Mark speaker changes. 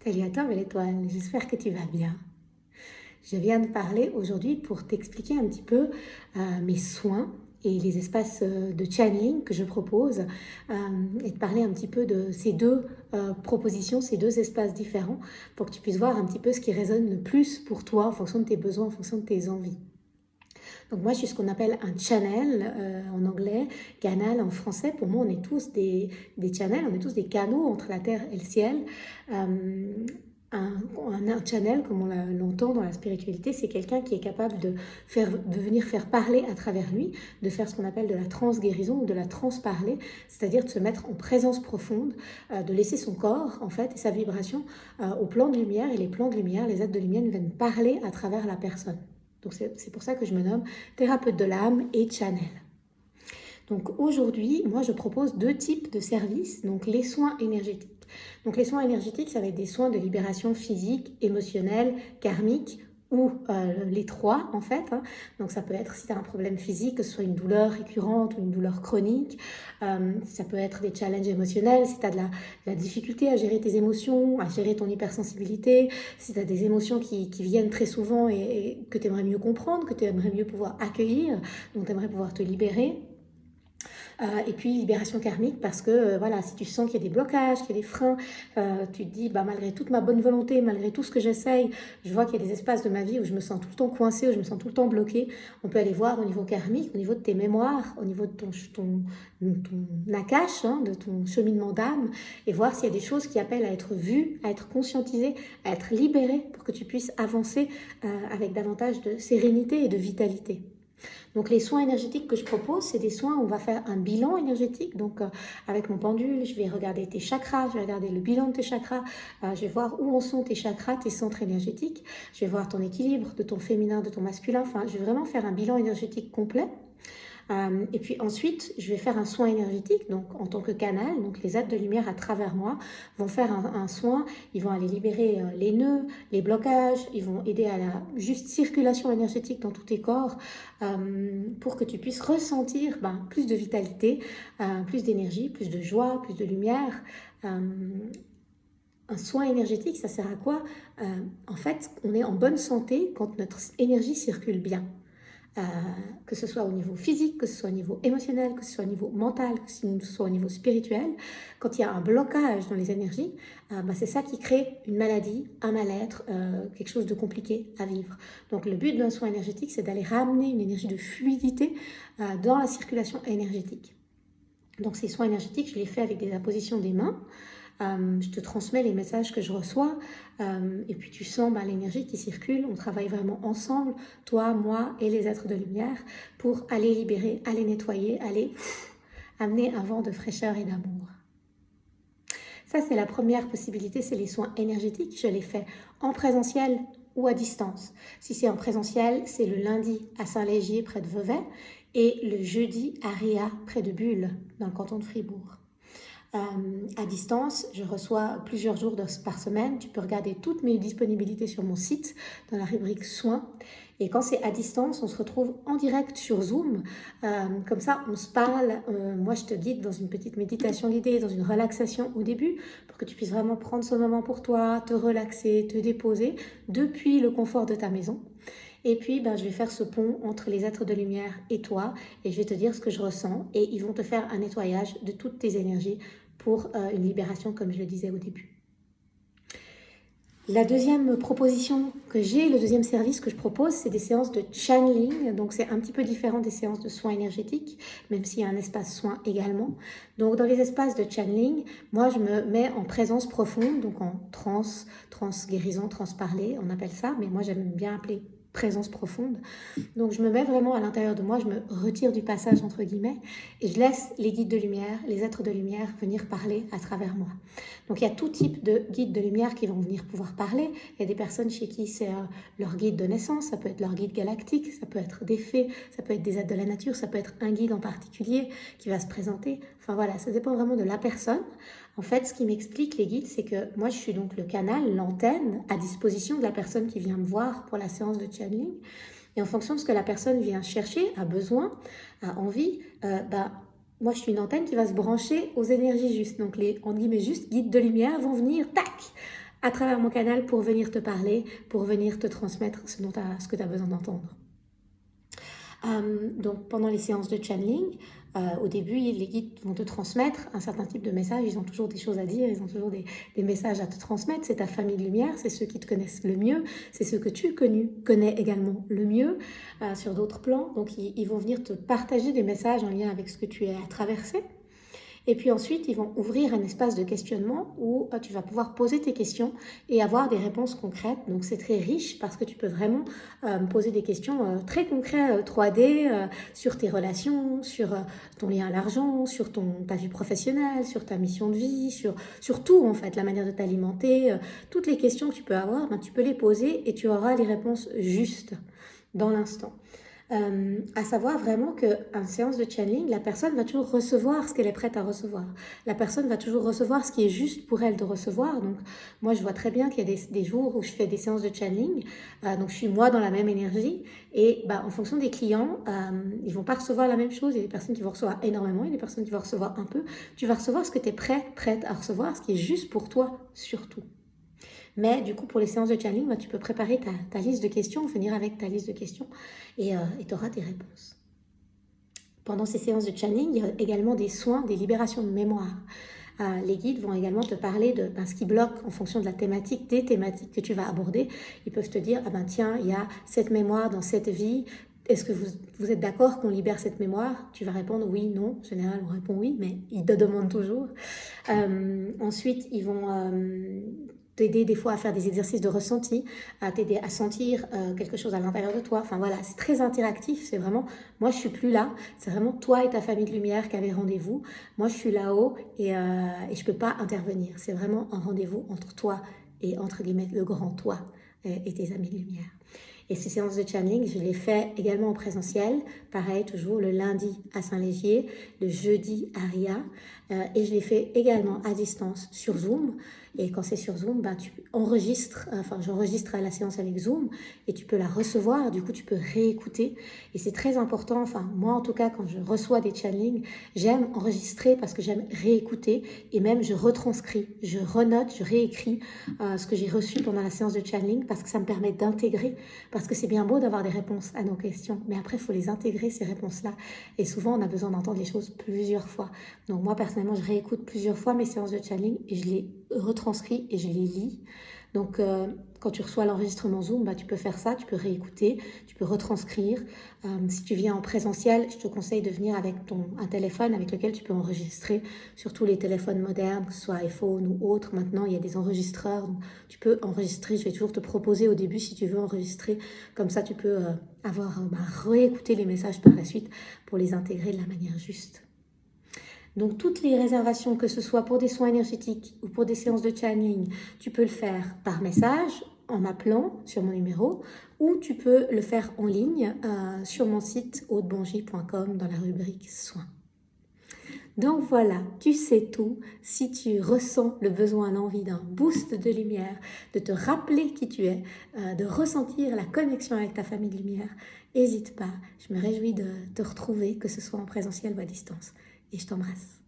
Speaker 1: Salut à toi, belle étoile, j'espère que tu vas bien. Je viens de parler aujourd'hui pour t'expliquer un petit peu mes soins et les espaces de channeling que je propose et te parler un petit peu de ces deux propositions, ces deux espaces différents pour que tu puisses voir un petit peu ce qui résonne le plus pour toi en fonction de tes besoins, en fonction de tes envies. Donc moi, je suis ce qu'on appelle un channel en anglais, canal en français. Pour moi, on est tous des channels, on est tous des canaux entre la terre et le ciel. Euh, un channel, comme on l'entend dans la spiritualité, c'est quelqu'un qui est capable de venir faire parler à travers lui, de faire ce qu'on appelle de la transguérison ou de la transparler, c'est-à-dire de se mettre en présence profonde, de laisser son corps, en fait, et sa vibration au plan de lumière. Et les plans de lumière, les êtres de lumière viennent parler à travers la personne. Donc c'est pour ça que je me nomme thérapeute de l'âme et channel. Donc aujourd'hui, moi je propose deux types de services, donc les soins énergétiques. Donc les soins énergétiques, ça va être des soins de libération physique, émotionnelle, karmique, ou les trois en fait. Donc ça peut être si tu as un problème physique, que ce soit une douleur récurrente ou une douleur chronique. Ça peut être des challenges émotionnels, si tu as de la difficulté à gérer tes émotions, à gérer ton hypersensibilité, si tu as des émotions qui viennent très souvent et que tu aimerais mieux comprendre, que tu aimerais mieux pouvoir accueillir, dont tu aimerais pouvoir te libérer. Et puis libération karmique parce que voilà, si tu sens qu'il y a des blocages, qu'il y a des freins, tu te dis malgré toute ma bonne volonté, malgré tout ce que j'essaye, je vois qu'il y a des espaces de ma vie où je me sens tout le temps coincée, où je me sens tout le temps bloquée. On peut aller voir au niveau karmique, au niveau de tes mémoires, au niveau de ton nakash, de ton cheminement d'âme, et voir s'il y a des choses qui appellent à être vues, à être conscientisées, à être libérées pour que tu puisses avancer avec davantage de sérénité et de vitalité. Donc les soins énergétiques que je propose, c'est des soins où on va faire un bilan énergétique. Donc avec mon pendule, je vais regarder tes chakras, je vais regarder le bilan de tes chakras, je vais voir où en sont tes chakras, tes centres énergétiques, je vais voir ton équilibre de ton féminin, de ton masculin, enfin je vais vraiment faire un bilan énergétique complet. Et puis ensuite, je vais faire un soin énergétique, donc en tant que canal, donc les êtres de lumière à travers moi vont faire un soin, ils vont aller libérer les nœuds, les blocages, ils vont aider à la juste circulation énergétique dans tous tes corps pour que tu puisses ressentir plus de vitalité, plus d'énergie, plus de joie, plus de lumière. Un soin énergétique, ça sert à quoi? En fait, on est en bonne santé quand notre énergie circule bien. Que ce soit au niveau physique, que ce soit au niveau émotionnel, que ce soit au niveau mental, que ce soit au niveau spirituel, quand il y a un blocage dans les énergies, c'est ça qui crée une maladie, un mal-être, quelque chose de compliqué à vivre. Donc le but d'un soin énergétique, c'est d'aller ramener une énergie de fluidité dans la circulation énergétique. Donc ces soins énergétiques, je les fais avec des impositions des mains. Je te transmets les messages que je reçois et puis tu sens l'énergie qui circule. On travaille vraiment ensemble, toi, moi et les êtres de lumière, pour aller libérer, aller nettoyer, aller amener un vent de fraîcheur et d'amour. Ça, c'est la première possibilité, c'est les soins énergétiques. Je les fais en présentiel ou à distance. Si c'est en présentiel, c'est le lundi à Saint-Légier, près de Vevey, et le jeudi à Réa, près de Bulle, dans le canton de Fribourg. À distance, je reçois plusieurs jours par semaine. Tu peux regarder toutes mes disponibilités sur mon site dans la rubrique soins. Et quand c'est à distance, on se retrouve en direct sur Zoom. Comme ça, on se parle. Moi, je te guide dans une petite méditation guidée, dans une relaxation au début, pour que tu puisses vraiment prendre ce moment pour toi, te relaxer, te déposer depuis le confort de ta maison. Et puis, je vais faire ce pont entre les êtres de lumière et toi, et je vais te dire ce que je ressens, et ils vont te faire un nettoyage de toutes tes énergies pour une libération, comme je le disais au début. La deuxième proposition que j'ai, le deuxième service que je propose, c'est des séances de channeling. Donc, c'est un petit peu différent des séances de soins énergétiques, même s'il y a un espace soins également. Donc, dans les espaces de channeling, moi, je me mets en présence profonde, donc en trans-guérison, trans-parler, on appelle ça, mais moi, j'aime bien appeler présence profonde. Donc je me mets vraiment à l'intérieur de moi, je me retire du passage entre guillemets et je laisse les guides de lumière, les êtres de lumière venir parler à travers moi. Donc il y a tout type de guides de lumière qui vont venir pouvoir parler. Il y a des personnes chez qui c'est leur guide de naissance, ça peut être leur guide galactique, ça peut être des fées, ça peut être des êtres de la nature, ça peut être un guide en particulier qui va se présenter. Enfin voilà, ça dépend vraiment de la personne. En fait, ce qui m'explique les guides, c'est que moi, je suis donc le canal, l'antenne à disposition de la personne qui vient me voir pour la séance de channeling. Et en fonction de ce que la personne vient chercher, a besoin, a envie, moi, je suis une antenne qui va se brancher aux énergies justes. Donc, les, entre guillemets, juste guides de lumière vont venir, tac, à travers mon canal pour venir te parler, pour venir te transmettre ce que tu as besoin d'entendre. Donc pendant les séances de channeling, au début, les guides vont te transmettre un certain type de message. Ils ont toujours des choses à dire, ils ont toujours des messages à te transmettre. C'est ta famille de lumière, c'est ceux qui te connaissent le mieux, c'est ceux que tu connais également le mieux sur d'autres plans. Donc ils vont venir te partager des messages en lien avec ce que tu es à traverser. Et puis ensuite, ils vont ouvrir un espace de questionnement où tu vas pouvoir poser tes questions et avoir des réponses concrètes. Donc c'est très riche parce que tu peux vraiment poser des questions très concrètes 3D sur tes relations, sur ton lien à l'argent, sur ta vie professionnelle, sur ta mission de vie, sur tout en fait, la manière de t'alimenter. Toutes les questions que tu peux avoir, tu peux les poser et tu auras les réponses justes dans l'instant. À savoir vraiment qu'en séance de channeling, la personne va toujours recevoir ce qu'elle est prête à recevoir. La personne va toujours recevoir ce qui est juste pour elle de recevoir. Donc moi, je vois très bien qu'il y a des jours où je fais des séances de channeling. Donc je suis moi dans la même énergie. Et en fonction des clients, ils vont pas recevoir la même chose. Il y a des personnes qui vont recevoir énormément, il y a des personnes qui vont recevoir un peu. Tu vas recevoir ce que tu es prête à recevoir, ce qui est juste pour toi surtout. Mais du coup, pour les séances de channeling, tu peux préparer ta liste de questions, venir avec ta liste de questions et tu auras tes réponses. Pendant ces séances de channeling, il y a également des soins, des libérations de mémoire. Les guides vont également te parler de ce qui bloque en fonction de la thématique, des thématiques que tu vas aborder. Ils peuvent te dire, tiens, il y a cette mémoire dans cette vie. Est-ce que vous êtes d'accord qu'on libère cette mémoire? Tu vas répondre oui, non. En général, on répond oui, mais ils te demandent toujours. Ensuite, ils vont t'aider des fois à faire des exercices de ressenti, à t'aider à sentir quelque chose à l'intérieur de toi. Enfin voilà, c'est très interactif. C'est vraiment, moi je suis plus là. C'est vraiment toi et ta famille de lumière qui avez rendez-vous. Moi je suis là-haut et je peux pas intervenir. C'est vraiment un rendez-vous entre toi et entre guillemets le grand toi et tes amis de lumière. Et ces séances de channeling, je les fais également en présentiel. Pareil, toujours le lundi à Saint-Légier, le jeudi à Ria. Et je les fais également à distance sur Zoom. Et quand c'est sur Zoom, tu enregistres, j'enregistre la séance avec Zoom et tu peux la recevoir. Du coup, tu peux réécouter. Et c'est très important. Moi, en tout cas, quand je reçois des channelings, j'aime enregistrer parce que j'aime réécouter. Et même, je retranscris, je renote, je réécris ce que j'ai reçu pendant la séance de channeling parce que ça me permet d'intégrer. Parce que c'est bien beau d'avoir des réponses à nos questions. Mais après, il faut les intégrer, ces réponses-là. Et souvent, on a besoin d'entendre les choses plusieurs fois. Donc moi, personnellement, je réécoute plusieurs fois mes séances de channeling et je les retranscris et je les lis. Donc, quand tu reçois l'enregistrement Zoom, tu peux faire ça, tu peux réécouter, tu peux retranscrire. Si tu viens en présentiel, je te conseille de venir avec un téléphone avec lequel tu peux enregistrer, surtout les téléphones modernes, que ce soit iPhone ou autre. Maintenant, il y a des enregistreurs, donc tu peux enregistrer. Je vais toujours te proposer au début si tu veux enregistrer. Comme ça, tu peux réécouter les messages par la suite pour les intégrer de la manière juste. Donc toutes les réservations, que ce soit pour des soins énergétiques ou pour des séances de channeling, tu peux le faire par message en m'appelant sur mon numéro ou tu peux le faire en ligne sur mon site audebongie.com dans la rubrique soins. Donc voilà, tu sais tout. Si tu ressens le besoin, l'envie d'un boost de lumière, de te rappeler qui tu es, de ressentir la connexion avec ta famille de lumière, n'hésite pas. Je me réjouis de te retrouver, que ce soit en présentiel ou à distance. Et je t'embrasse.